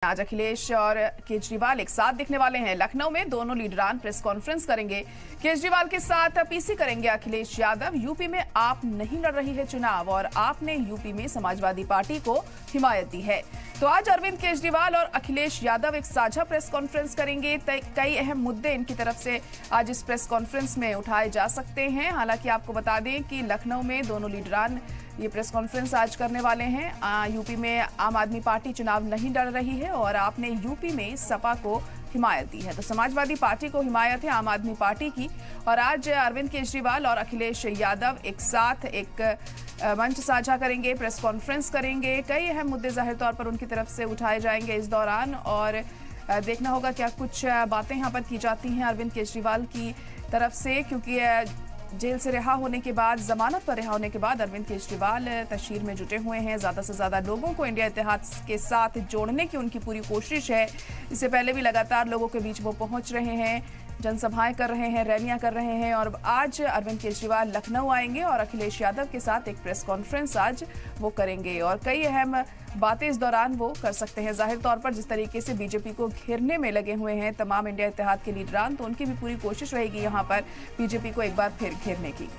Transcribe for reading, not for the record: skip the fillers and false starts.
आज अखिलेश और केजरीवाल एक साथ दिखने वाले हैं। लखनऊ में दोनों लीडरान प्रेस कॉन्फ्रेंस करेंगे। केजरीवाल के साथ पीसी करेंगे अखिलेश यादव। यूपी में आप नहीं लड़ रही है चुनाव और आपने यूपी में समाजवादी पार्टी को हिमायत दी है। तो आज अरविंद केजरीवाल और अखिलेश यादव एक साझा प्रेस कॉन्फ्रेंस करेंगे। कई अहम मुद्दे इनकी तरफ से आज इस प्रेस कॉन्फ्रेंस में उठाए जा सकते हैं। हालांकि आपको बता दें कि लखनऊ में दोनों लीडरान ये प्रेस कॉन्फ्रेंस आज करने वाले हैं। यूपी में आम आदमी पार्टी चुनाव नहीं लड़ रही है और आपने यूपी में सपा को हिमायत दी है। तो समाजवादी पार्टी को हिमायत है आम आदमी पार्टी की। और आज अरविंद केजरीवाल और अखिलेश यादव एक साथ एक मंच साझा करेंगे, प्रेस कॉन्फ्रेंस करेंगे। कई अहम मुद्दे जाहिर तौर पर उनकी तरफ से उठाए जाएंगे इस दौरान और देखना होगा क्या कुछ बातें यहाँ पर की जाती हैं अरविंद केजरीवाल की तरफ से, क्योंकि जेल से रिहा होने के बाद, जमानत पर रिहा होने के बाद अरविंद केजरीवाल तशहीर में जुटे हुए हैं। ज़्यादा से ज़्यादा लोगों को इंडिया इतिहाद के साथ जोड़ने की उनकी पूरी कोशिश है। इससे पहले भी लगातार लोगों के बीच वो पहुंच रहे हैं, जनसभाएं कर रहे हैं, रैलियां कर रहे हैं और आज अरविंद केजरीवाल लखनऊ आएंगे और अखिलेश यादव के साथ एक प्रेस कॉन्फ्रेंस आज वो करेंगे और कई अहम बातें इस दौरान वो कर सकते हैं। जाहिर तौर पर जिस तरीके से बीजेपी को घेरने में लगे हुए हैं तमाम इंडिया इतिहाद के लीडरान, तो उनकी भी पूरी कोशिश रहेगी यहाँ पर बीजेपी को एक बार फिर घेरने की।